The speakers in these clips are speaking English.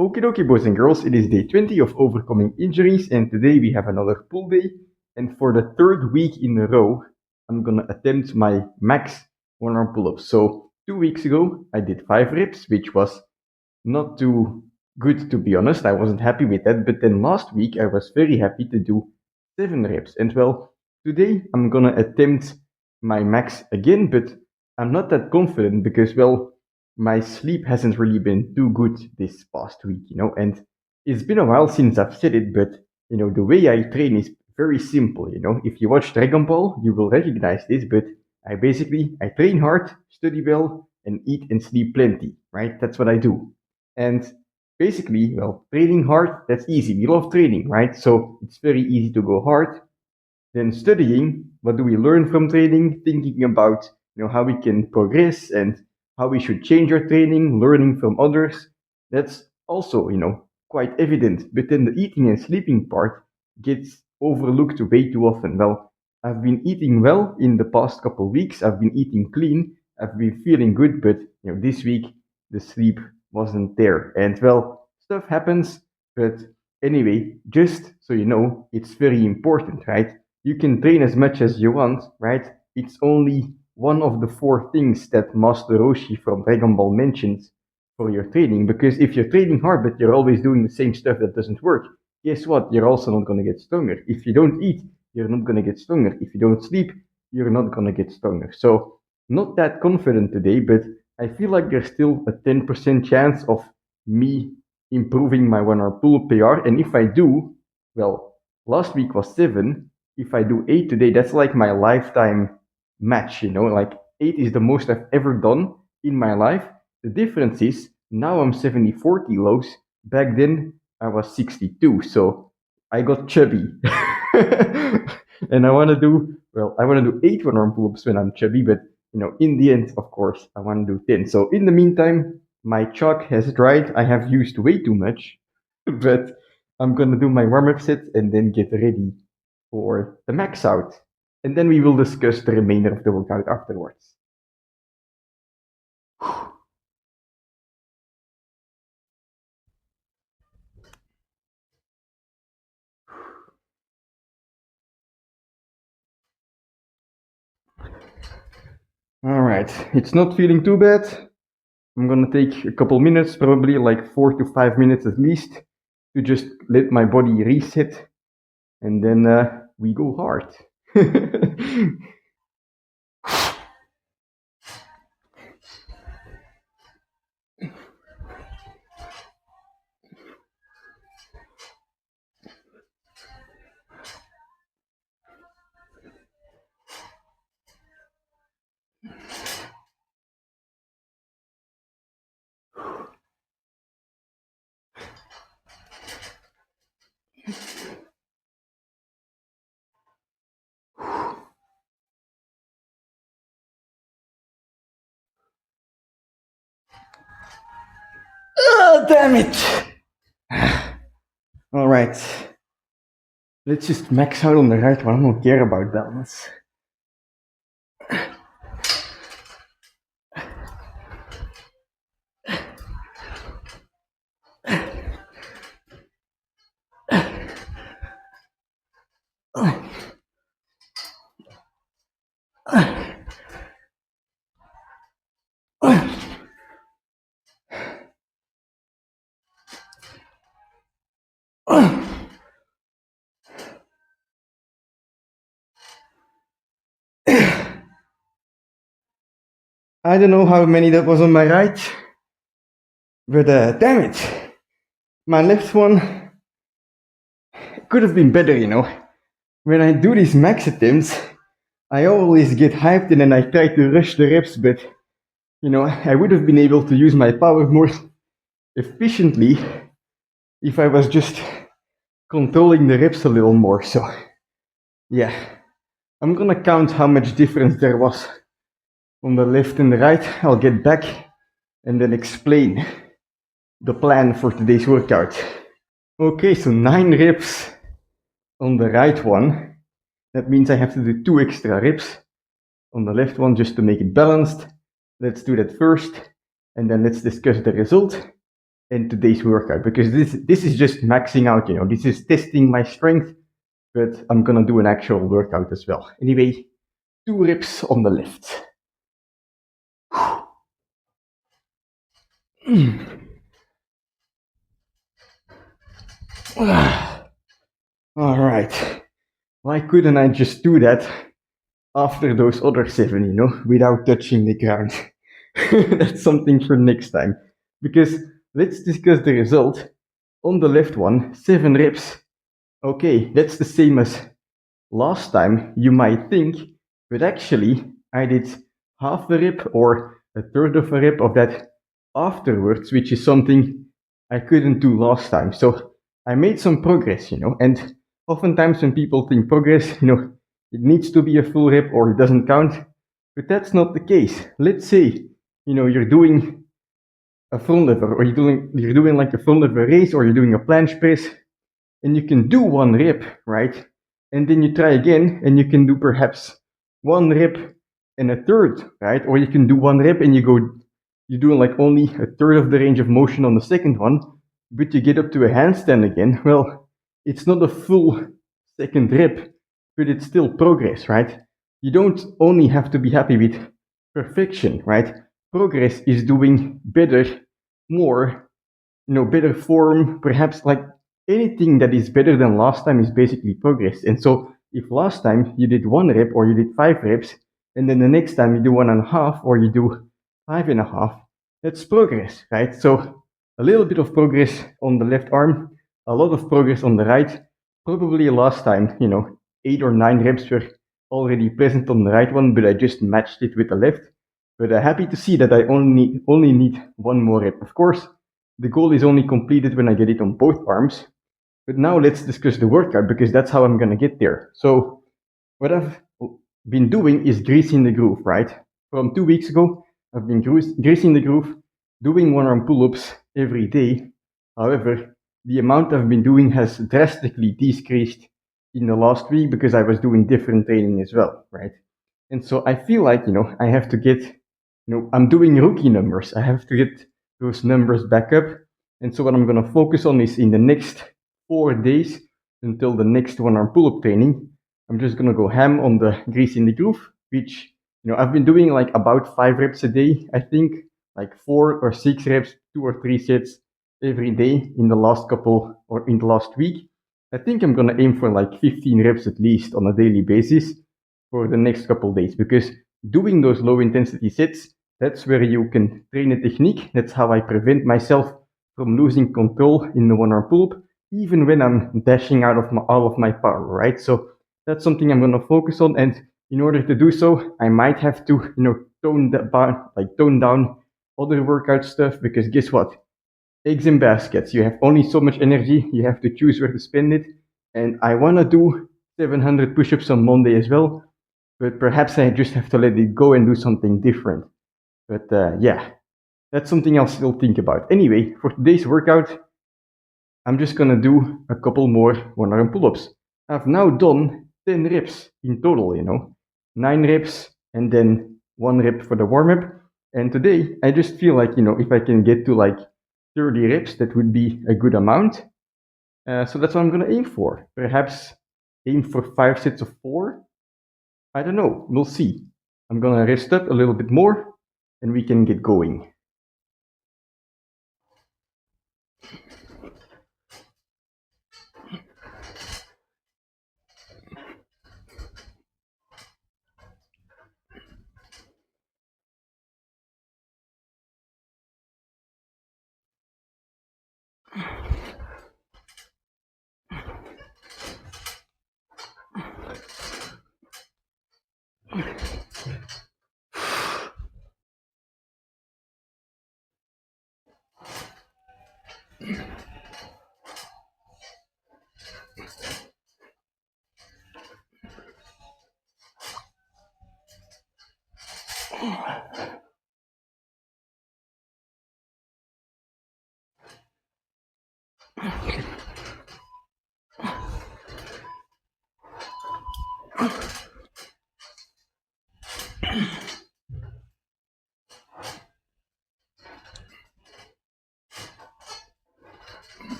Okie dokie, boys and girls, it is day 20 of overcoming injuries, and today we have another pull day. And for the third week in a row, I'm gonna attempt my max one arm pull ups. So, 2 weeks ago, I did 5 reps, which was not too good to be honest. I wasn't happy with that, but then last week I was very happy to do 7 reps. And well, today I'm gonna attempt my max again, but I'm not that confident because, well, my sleep hasn't really been too good this past week, and it's been a while since I've said it, but the way I train is very simple. If you watch Dragon Ball, you will recognize this, but I train hard, study well, and eat and sleep plenty, right? That's what I do. And basically, well, training hard, that's easy. We love training, right? So it's very easy to go hard. Then studying, what do we learn from training? Thinking about how we can progress and how we should change our training, learning from others. That's also quite evident. But then the eating and sleeping part gets overlooked way too often. Well, I've been eating well in the past couple of weeks. I've been eating clean. I've been feeling good, but this week the sleep wasn't there. And well, stuff happens. But anyway, just so you know, it's very important, right? You can train as much as you want, right? It's only one of the 4 things that Master Roshi from Dragon Ball mentions for your training. Because if you're training hard but you're always doing the same stuff that doesn't work, guess what? You're also not going to get stronger. If you don't eat, you're not going to get stronger. If you don't sleep, you're not going to get stronger. So, not that confident today, but I feel like there's still a 10% chance of me improving my 1 hour pull-up PR. And if I do, well, last week was 7. If I do 8 today, that's like my lifetime match, like 8 is the most I've ever done in my life. The difference is now I'm 74 kilos. Back then I was 62, so I got chubby. And I want to do 8 one-arm pull-ups when I'm chubby, but in the end, of course, I want to do 10. So in the meantime, my chalk has dried. I have used way too much, but I'm gonna do my warm-up set and then get ready for the max out. And then we will discuss the remainder of the workout afterwards. All right, it's not feeling too bad. I'm gonna take a couple minutes, probably like 4 to 5 minutes at least, to just let my body reset, and then we go hard. Oh, damn it! All right, let's just max out on the right one. I don't care about balance. I don't know how many that was on my right, but damn it, my left one could have been better, When I do these max attempts, I always get hyped and then I try to rush the reps, but I would have been able to use my power more efficiently if I was just controlling the reps a little more. So, yeah, I'm gonna count how much difference there was on the left and the right. I'll get back and then explain the plan for today's workout. Okay, so 9 reps on the right one. That means I have to do 2 extra reps on the left one just to make it balanced. Let's do that first, and then let's discuss the result. in today's workout, because this is just maxing out, this is testing my strength, but I'm gonna do an actual workout as well. Anyway, 2 reps on the left. All right. Why couldn't I just do that after those other 7, without touching the ground? That's something for next time. Because let's discuss the result. On the left one, 7 reps. Okay, that's the same as last time, you might think, but actually, I did half a rep or a third of a rep of that afterwards, which is something I couldn't do last time. So I made some progress, and oftentimes when people think progress, it needs to be a full rep or it doesn't count, but that's not the case. Let's say, you're doing a front lever, or you're doing like a front lever raise, or you're doing a planche press, and you can do 1 rep, right? And then you try again, and you can do perhaps 1 rep and a third, right? Or you can do 1 rep and you're doing like only a third of the range of motion on the second one, but you get up to a handstand again. Well, it's not a full second rep, but it's still progress, right? You don't only have to be happy with perfection, right? Progress is doing better, more, better form, perhaps like anything that is better than last time is basically progress. And so if last time you did 1 rep or you did 5 reps, and then the next time you do 1.5 or you do 5.5, that's progress, right? So a little bit of progress on the left arm, a lot of progress on the right. Probably last time, 8 or 9 reps were already present on the right one, but I just matched it with the left. But happy to see that I only need 1 more rep. Of course, the goal is only completed when I get it on both arms. But now let's discuss the workout, because that's how I'm gonna get there. So what I've been doing is greasing the groove, right? From 2 weeks ago, I've been greasing the groove, doing 1-arm pull-ups every day. However, the amount I've been doing has drastically decreased in the last week because I was doing different training as well, right? And so I feel like, I have to get, I'm doing rookie numbers. I have to get those numbers back up. And so what I'm going to focus on is in the next 4 days until the next 1-arm pull-up training, I'm just going to go ham on the grease in the groove, which, I've been doing like about 5 reps a day, I think, like 4 or 6 reps, 2 or 3 sets every day in the last week. I think I'm going to aim for like 15 reps at least on a daily basis for the next couple days, because doing those low intensity sets, that's where you can train a technique. That's how I prevent myself from losing control in the 1-arm pull-up, even when I'm dashing out of all of my power, right? So that's something I'm going to focus on. And in order to do so, I might have to, tone down other workout stuff, because guess what? Eggs in baskets. You have only so much energy. You have to choose where to spend it. And I want to do 700 push-ups on Monday as well, but perhaps I just have to let it go and do something different. But yeah, that's something I'll still think about. Anyway, for today's workout, I'm just gonna do a couple more 1-arm pull-ups. I've now done 10 reps in total, 9 reps and then 1 rep for the warm-up. And today, I just feel like, if I can get to like 30 reps, that would be a good amount. So that's what I'm gonna aim for. Perhaps aim for 5 sets of 4. I don't know. We'll see. I'm gonna rest up a little bit more and we can get going.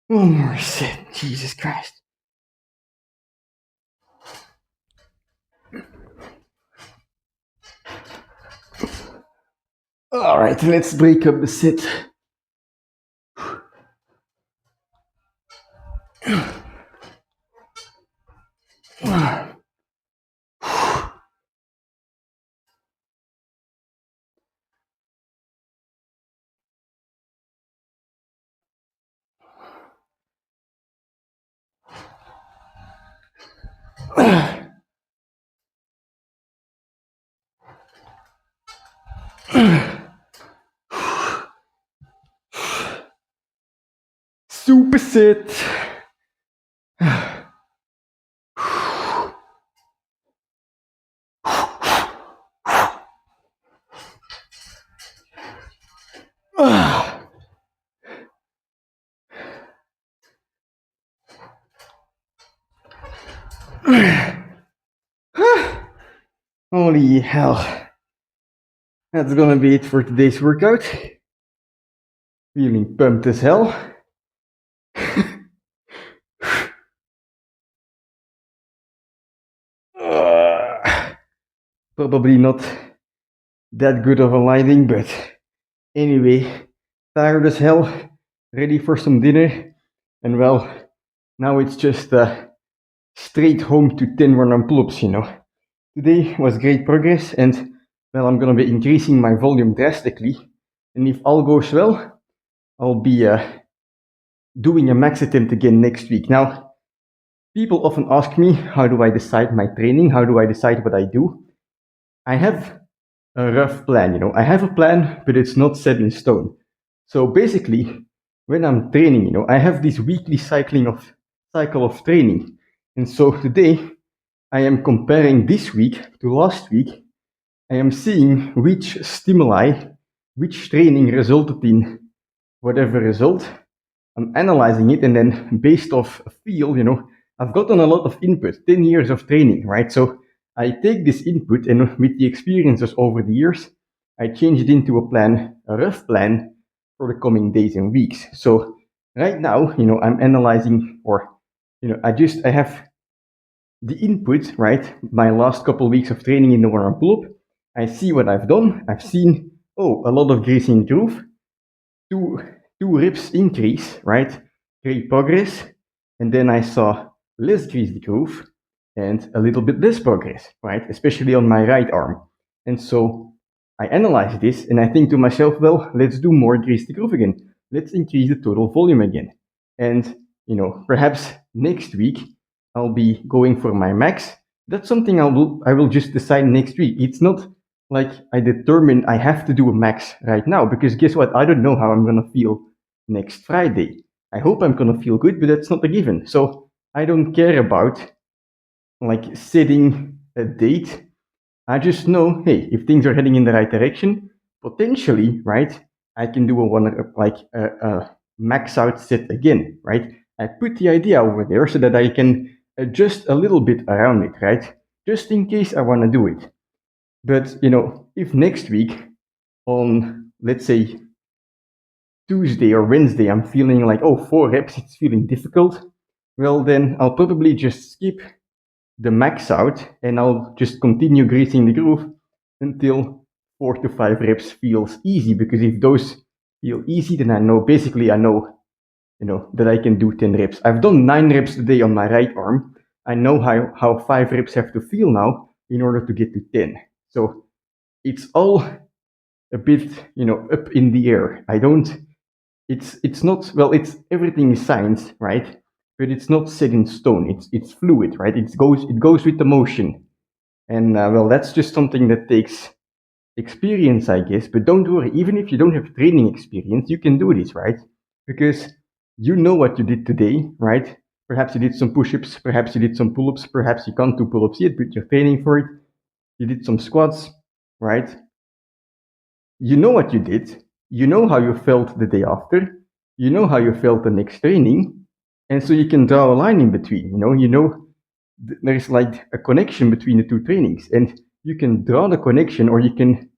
One more set, Jesus Christ. Alright, let's break up the set. Superset. Holy hell. That's gonna be it for today's workout. Feeling pumped as hell. Probably not that good of a lighting, but anyway, tired as hell, ready for some dinner, and well, now it's just straight home to 10 random pull-ups, you know. Today was great progress, and well, I'm gonna be increasing my volume drastically, and if all goes well, I'll be doing a max attempt again next week. Now, people often ask me, how do I decide my training? How do I decide what I do? I have a rough plan, you know. I have a plan, but it's not set in stone. So basically, when I'm training, you know, I have this weekly cycle of training. And so today, I am comparing this week to last week. I am seeing which stimuli, which training resulted in whatever result. I'm analyzing it, and then based off a feel, you know, I've gotten a lot of input, 10 years of training, right? So I take this input, and with the experiences over the years, I change it into a plan, a rough plan for the coming days and weeks. So right now, you know, I'm analyzing, or, you know, I have the input, right? My last couple of weeks of training in the one-arm pull-up. I see what I've done. I've seen, a lot of grease in groove, two reps increase, right? Great progress. And then I saw less grease the groove and a little bit less progress, right? Especially on my right arm. And so I analyze this and I think to myself, well, let's do more grease the groove again. Let's increase the total volume again. And, you know, perhaps next week I'll be going for my max. That's something I will just decide next week. It's not like I determine I have to do a max right now, because guess what? I don't know how I'm gonna feel next Friday. I hope I'm gonna feel good, but that's not a given. So I don't care about like setting a date. I just know, hey, if things are heading in the right direction, potentially, right, I can do a max out set again, right? I put the idea over there so that I can adjust a little bit around it, right? Just in case I want to do it. But, you know, if next week on, let's say, Tuesday or Wednesday, I'm feeling like, 4 reps, it's feeling difficult, well, then I'll probably just skip the max out and I'll just continue greasing the groove until 4 to 5 reps feels easy. Because if those feel easy, then I know, you know, that I can do 10 reps. I've done 9 reps today on my right arm. I know how 5 reps have to feel now in order to get to 10. So it's all a bit, up in the air. I don't. It's not, well. It's everything is science, right? But it's not set in stone. It's fluid, right? It goes with the motion, and well, that's just something that takes experience, I guess. But don't worry, even if you don't have training experience, you can do this, right? Because you know what you did today, right? Perhaps you did some push-ups, perhaps you did some pull-ups, perhaps you can't do pull-ups yet, but you're training for it. You did some squats, right? You know what you did. You know how you felt the day after. You know how you felt the next training, and so you can draw a line in between. There's like a connection between the two trainings, and you can draw the connection, or you can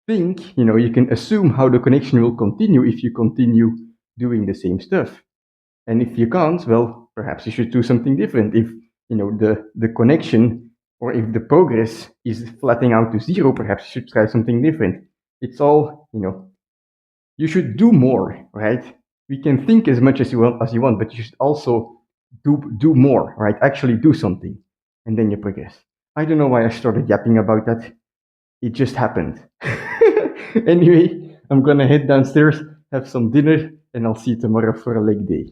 think, you can assume how the connection will continue if you continue doing the same stuff. And if you can't, well, perhaps you should do something different. If the connection, or if the progress is flattening out to zero, perhaps you should try something different. It's all, you should do more, right? We can think as much as you want, but you should also do more, right? Actually do something, and then you progress. I don't know why I started yapping about that. It just happened. Anyway, I'm gonna head downstairs, have some dinner, and I'll see you tomorrow for a leg day.